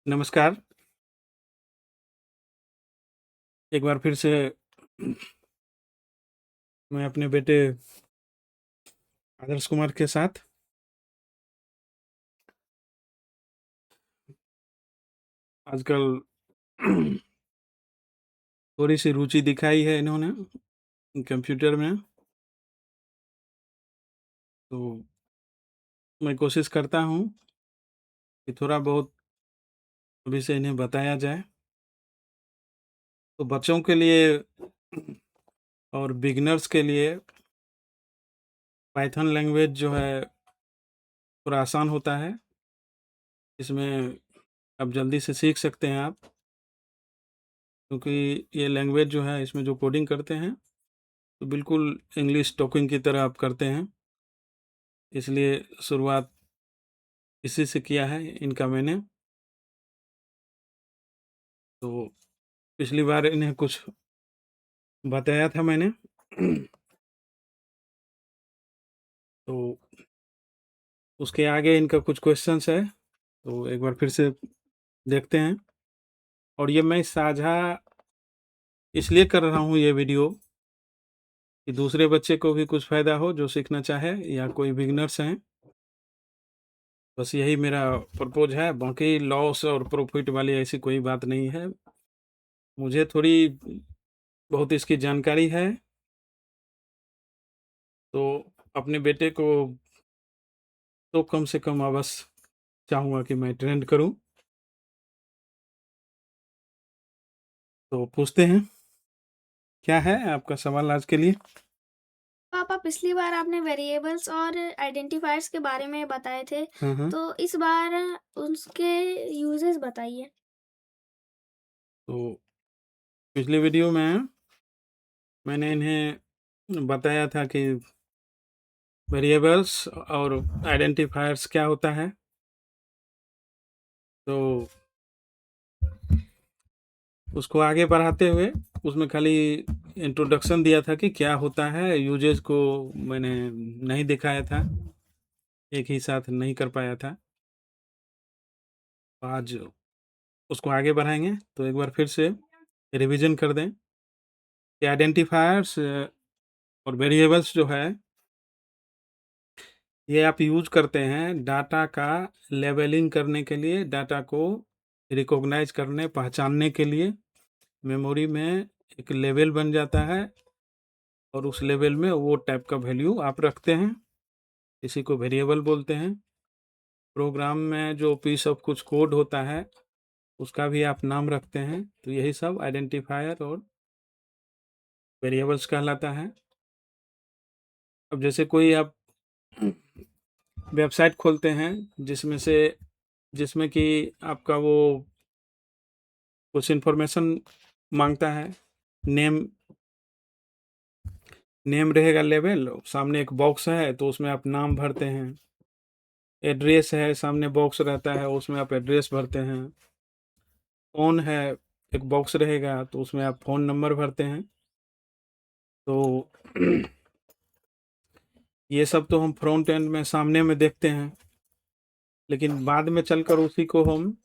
नमस्कार। एक बार फिर से मैं अपने बेटे आदर्श कुमार के साथ आजकल थोड़ी-सी रुचि दिखाई है इन्होंने कंप्यूटर में, तो मैं कोशिश करता हूँ कि थोड़ा बहुत अभी से इन्हें बताया जाए। तो बच्चों के लिए और बिगिनर्स के लिए पाइथन लैंग्वेज जो है थोड़ा आसान होता है। इसमें अब जल्दी से सीख सकते हैं आप, क्योंकि ये लैंग्वेज जो है इसमें जो कोडिंग करते हैं, तो बिल्कुल इंग्लिश टॉकिंग की तरह आप करते हैं। इसलिए शुरुआत इसी से किया है इनका मैंने। तो पिछली बार इन्हें कुछ बताया था मैंने। तो उसके आगे इनका कुछ क्वेश्चंस है, तो एक बार फिर से देखते हैं। और ये मैं साझा इसलिए कर रहा हूँ ये वीडियो कि दूसरे बच्चे को भी कुछ फ़ायदा हो जो सीखना चाहे या कोई बिगिनर्स हैं। बस यही मेरा पर्पज़ है, बाकी लॉस और प्रॉफ़िट वाली ऐसी कोई बात नहीं है। मुझे थोड़ी बहुत इसकी जानकारी है, तो अपने बेटे को तो कम से कम अवश्य चाहूँगा कि मैं ट्रेंड करूँ। तो पूछते हैं, क्या है आपका सवाल आज के लिए? पापा पिछली बार आपने वेरिएबल्स और आइडेंटिफायर्स के बारे में बताए थे, हाँ, हाँ। तो इस बार उसके यूजेस बताइए। तो पिछले वीडियो में मैंने इन्हें बताया था कि वेरिएबल्स और आइडेंटिफायर्स क्या होता है। तो उसको आगे बढ़ाते हुए उसमें खाली इंट्रोडक्शन दिया था कि क्या होता है, यूजेस को मैंने नहीं दिखाया था, एक ही साथ नहीं कर पाया था। तो आज उसको आगे बढ़ाएँगे, तो एक बार फिर से रिवीजन कर दें कि आइडेंटिफायर्स और वेरिएबल्स जो है, ये आप यूज़ करते हैं डाटा का लेबलिंग करने के लिए, डाटा को रिकॉग्नाइज़ करने, पहचानने के लिए। मेमोरी में एक लेवल बन जाता है और उस लेवल में वो टाइप का वैल्यू आप रखते हैं, इसी को वेरिएबल बोलते हैं। प्रोग्राम में जो पीस ऑफ कुछ कोड होता है, उसका भी आप नाम रखते हैं, तो यही सब आइडेंटिफायर और वेरिएबल्स कहलाता है। अब जैसे कोई आप वेबसाइट खोलते हैं, जिसमें कि आपका वो कुछ इन्फॉर्मेशन माँगता है, नेम नेम रहेगा लेवल, सामने एक बॉक्स है तो उसमें आप नाम भरते हैं। एड्रेस है, सामने बॉक्स रहता है उसमें आप एड्रेस भरते हैं। फ़ोन है, एक बॉक्स रहेगा तो उसमें आप फ़ोन नंबर भरते हैं। तो ये सब तो हम फ्रंट एंड में सामने में देखते हैं, लेकिन बाद में चलकर उसी को हम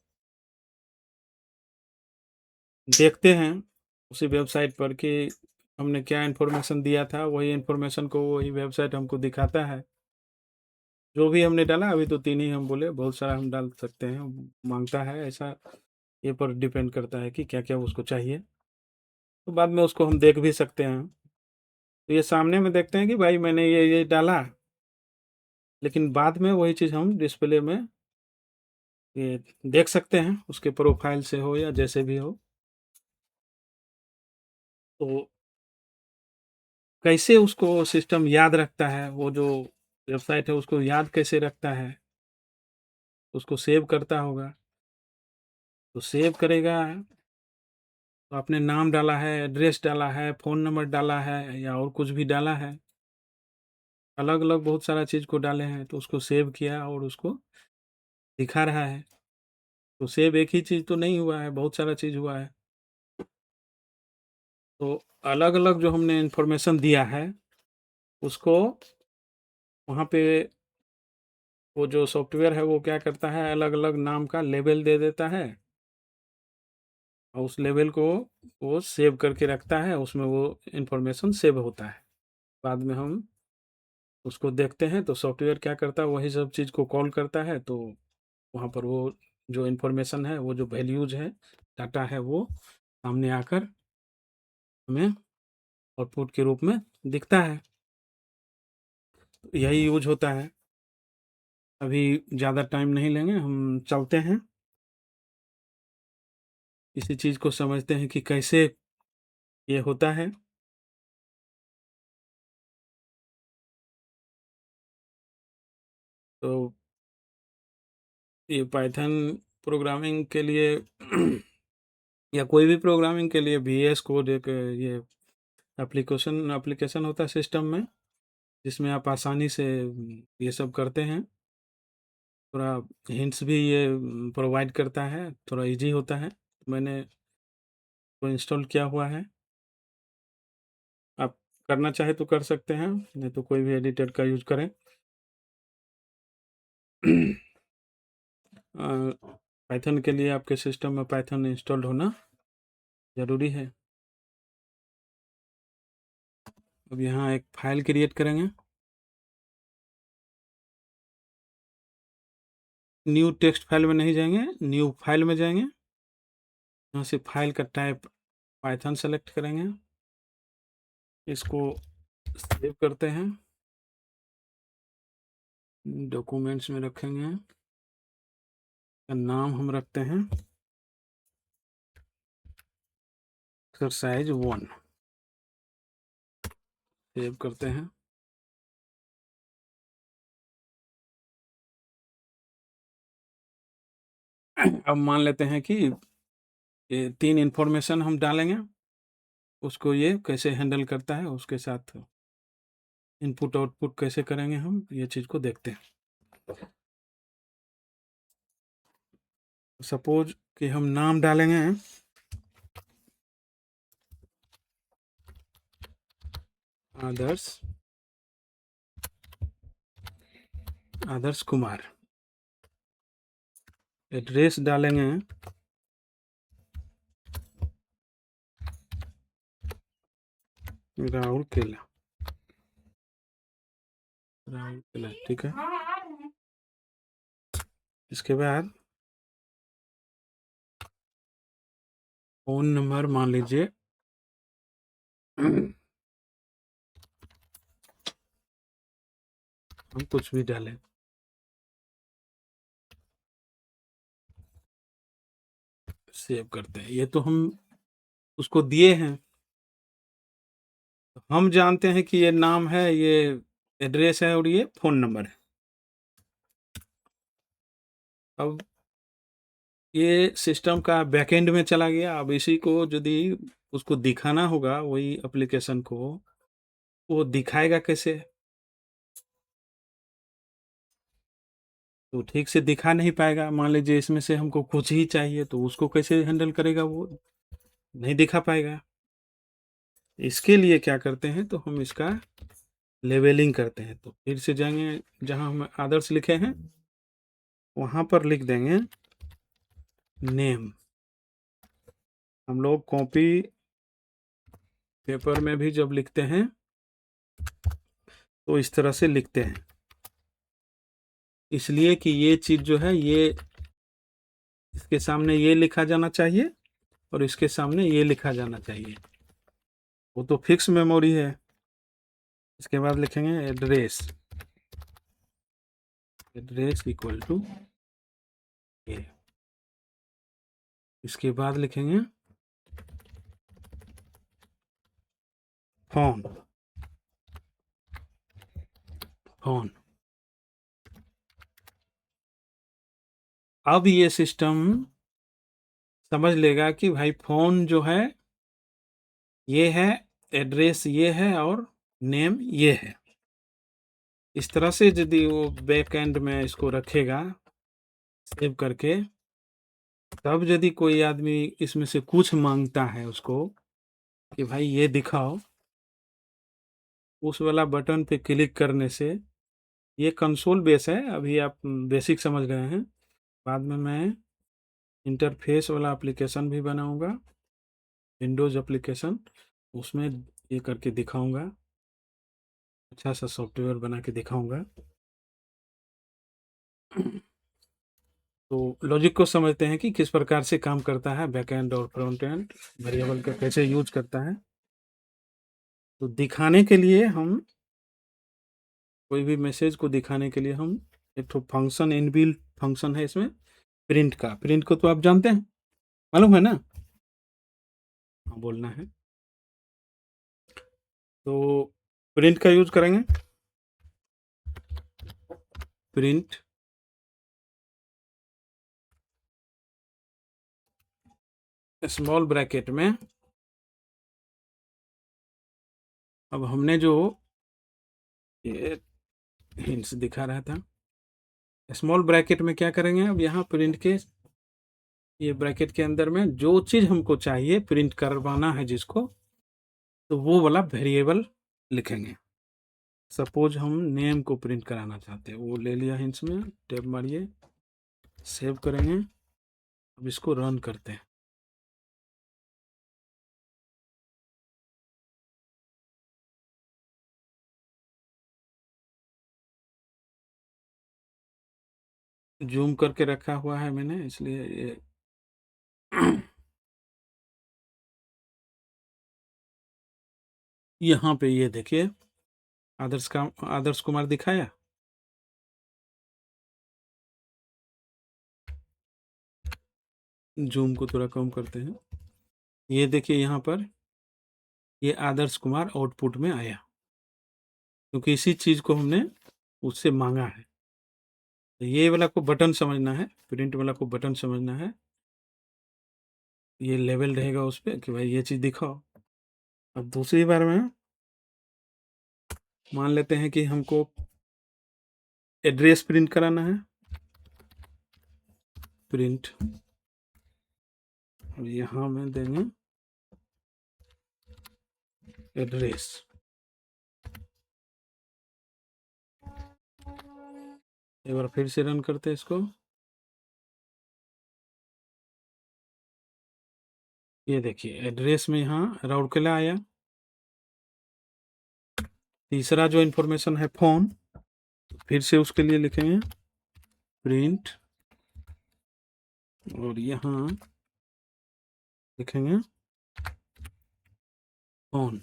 देखते हैं उसी वेबसाइट पर कि हमने क्या इन्फॉर्मेशन दिया था, वही इन्फॉर्मेशन को वही वेबसाइट हमको दिखाता है। जो भी हमने डाला, अभी तो 3 ही हम बोले, बहुत सारा हम डाल सकते हैं, माँगता है ऐसा, ये पर डिपेंड करता है कि क्या-क्या उसको चाहिए। तो बाद में उसको हम देख भी सकते हैं। तो ये सामने में देखते हैं कि भाई मैंने ये डाला, लेकिन बाद में वही चीज़ हम डिस्प्ले में ये देख सकते हैं, उसके प्रोफ़ाइल से हो या जैसे भी हो। तो कैसे उसको सिस्टम याद रखता है, वो जो वेबसाइट है उसको याद कैसे रखता है, उसको सेव करता होगा। तो सेव करेगा, तो आपने नाम डाला है, एड्रेस डाला है, फ़ोन नंबर डाला है या और कुछ भी डाला है, अलग-अलग बहुत सारा चीज़ को डाले हैं, तो उसको सेव किया और उसको दिखा रहा है। तो सेव एक ही चीज़ तो नहीं हुआ है, बहुत सारा चीज़ हुआ है। तो अलग-अलग जो हमने इन्फॉर्मेशन दिया है, उसको वहाँ पे वो जो सॉफ्टवेयर है वो क्या करता है, अलग-अलग नाम का लेबल दे देता है और उस लेवल को वो सेव करके रखता है, उसमें वो इन्फॉर्मेशन सेव होता है। बाद में हम उसको देखते हैं तो सॉफ्टवेयर क्या करता है, वही सब चीज़ को कॉल करता है, तो वहाँ पर वो जो इन्फॉर्मेशन है, वो जो वैल्यूज़ है, डाटा है, वो सामने आकर हमें आउटपुट के रूप में दिखता है। यही यूज़ होता है। अभी ज़्यादा टाइम नहीं लेंगे, हम चलते हैं, इसी चीज़ को समझते हैं कि कैसे ये होता है। तो ये पाइथन प्रोग्रामिंग के लिए या कोई भी प्रोग्रामिंग के लिए वीएस कोड एक ये एप्लीकेशन होता है सिस्टम में, जिसमें आप आसानी से ये सब करते हैं। थोड़ा हिंट्स भी ये प्रोवाइड करता है, थोड़ा इजी होता है। मैंने तो इंस्टॉल किया हुआ है, आप करना चाहे तो कर सकते हैं, नहीं तो कोई भी एडिटर का यूज करें। पाइथन के लिए आपके सिस्टम में पाइथन इंस्टॉल्ड होना ज़रूरी है। अब यहाँ एक फाइल क्रिएट करेंगे, न्यू टेक्स्ट फाइल में नहीं जाएंगे, न्यू फाइल में जाएंगे, यहाँ से फाइल का टाइप पाइथन सेलेक्ट करेंगे, इसको सेव करते हैं, डॉक्यूमेंट्स में रखेंगे, नाम हम रखते हैं एक्सरसाइज 1, सेव करते हैं। अब मान लेते हैं कि ये 3 इन्फॉर्मेशन हम डालेंगे, उसको ये कैसे हैंडल करता है, उसके साथ इनपुट आउटपुट कैसे करेंगे, हम ये चीज़ को देखते हैं। सपोज कि हम नाम डालेंगे आदर्श कुमार, एड्रेस डालेंगे राहुल केला, ठीक है। इसके बाद फ़ोन नंबर मान लीजिए हम कुछ भी डालें, सेव करते हैं। ये तो हम उसको दिए हैं, हम जानते हैं कि ये नाम है, ये एड्रेस है और ये फ़ोन नंबर है। अब ये सिस्टम का बैकएंड में चला गया। अब इसी को यदि उसको दिखाना होगा, वही एप्लीकेशन को, वो दिखाएगा कैसे? तो ठीक से दिखा नहीं पाएगा। मान लीजिए इसमें से हमको कुछ ही चाहिए, तो उसको कैसे हैंडल करेगा? वो नहीं दिखा पाएगा। इसके लिए क्या करते हैं, तो हम इसका लेवलिंग करते हैं। तो फिर से जाएंगे जहां हम आदर्श लिखे हैं, वहां पर लिख देंगे नेम। हम लोग कॉपी पेपर में भी जब लिखते हैं तो इस तरह से लिखते हैं, इसलिए कि ये चीज़ जो है, ये इसके सामने ये लिखा जाना चाहिए और इसके सामने ये लिखा जाना चाहिए। वो तो फिक्स मेमोरी है। इसके बाद लिखेंगे एड्रेस, एड्रेस इक्वल टू ए। इसके बाद लिखेंगे फोन, फोन। अब ये सिस्टम समझ लेगा कि भाई फोन जो है ये है, एड्रेस ये है और नेम ये है। इस तरह से यदि वो बैक एंड में इसको रखेगा सेव करके, तब यदि कोई आदमी इसमें से कुछ मांगता है उसको कि भाई ये दिखाओ, उस वाला बटन पे क्लिक करने से, ये कंसोल बेस है, अभी आप बेसिक समझ गए हैं। बाद में मैं इंटरफेस वाला एप्लीकेशन भी बनाऊंगा, विंडोज़ एप्लीकेशन, उसमें ये करके दिखाऊंगा, अच्छा सा सॉफ्टवेयर बना के दिखाऊंगा। तो लॉजिक को समझते हैं कि किस प्रकार से काम करता है बैकएंड और फ्रंट एंड, वेरिएबल का कैसे यूज करता है। तो दिखाने के लिए हम कोई भी मैसेज को दिखाने के लिए हम एक तो फंक्शन, इनबिल्ट फंक्शन है इसमें प्रिंट का। प्रिंट को तो आप जानते हैं, मालूम है ना? हाँ, बोलना है। तो प्रिंट का यूज करेंगे, प्रिंट स्मॉल ब्रैकेट में। अब हमने जो ये हिंट्स दिखा रहा था, स्मॉल ब्रैकेट में क्या करेंगे, अब यहाँ प्रिंट के ये ब्रैकेट के अंदर में जो चीज़ हमको चाहिए प्रिंट करवाना है जिसको, तो वो वाला वेरिएबल लिखेंगे। सपोज हम नेम को प्रिंट कराना चाहते हैं, वो ले लिया हिंट्स में, टैब मारिए, सेव करेंगे। अब इसको रन करते हैं। जूम करके रखा हुआ है मैंने, इसलिए ये यहाँ पे ये देखिए आदर्श कुमार दिखाया। जूम को थोड़ा कम करते हैं। ये देखिए यहाँ पर ये आदर्श कुमार आउटपुट में आया, क्योंकि इसी चीज़ को हमने उससे मांगा है। तो ये वाला को बटन समझना है, प्रिंट वाला को बटन समझना है। ये लेवल रहेगा उस पर कि भाई ये चीज़ दिखाओ। अब दूसरी बार में मान लेते हैं कि हमको एड्रेस प्रिंट कराना है, प्रिंट, और यहाँ में देंगे एड्रेस। एक बार फिर से रन करते हैं इसको। ये देखिए एड्रेस में यहाँ राउरकेला आया। तीसरा जो इन्फॉर्मेशन है फ़ोन, फिर से उसके लिए लिखेंगे प्रिंट, और यहाँ लिखेंगे फ़ोन।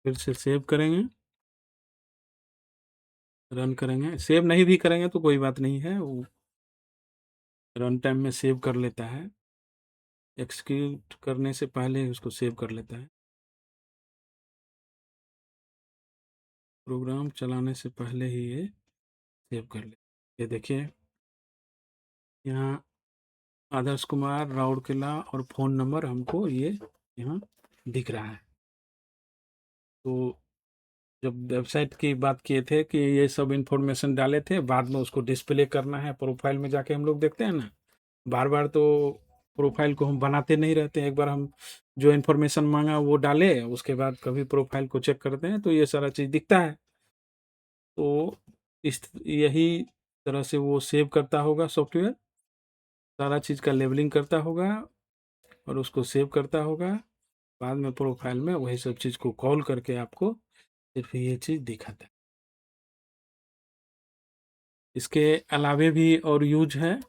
फिर से सेव करेंगे, रन करेंगे। सेव नहीं भी करेंगे तो कोई बात नहीं है, वो रन टाइम में सेव कर लेता है, एक्सिक्यूट करने से पहले ही उसको सेव कर लेता है, प्रोग्राम चलाने से पहले ही ये सेव कर ले। ये देखिए यहाँ आदर्श कुमार राउरकेला और फ़ोन नंबर हमको ये यहाँ दिख रहा है। तो जब वेबसाइट की बात किए थे कि ये सब इन्फॉर्मेशन डाले थे, बाद में उसको डिस्प्ले करना है, प्रोफाइल में जाके हम लोग देखते हैं ना, बार बार तो प्रोफाइल को हम बनाते नहीं रहते। एक बार हम जो इन्फॉर्मेशन मांगा वो डाले, उसके बाद कभी प्रोफाइल को चेक करते हैं तो ये सारा चीज़ दिखता है। तो इस यही तरह से वो सेव करता होगा सॉफ्टवेयर, सारा चीज़ का लेबलिंग करता होगा और उसको सेव करता होगा। बाद में प्रोफाइल में वही सब चीज़ को कॉल करके आपको सिर्फ ये चीज़ दिखाता है। इसके अलावे भी और यूज है,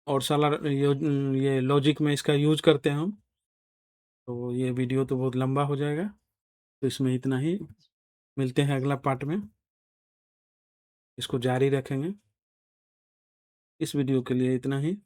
और सारा ये लॉजिक में इसका यूज करते हैं हम। तो ये वीडियो तो बहुत लंबा हो जाएगा, तो इसमें इतना ही। मिलते हैं अगला पार्ट में, इसको जारी रखेंगे। इस वीडियो के लिए इतना ही।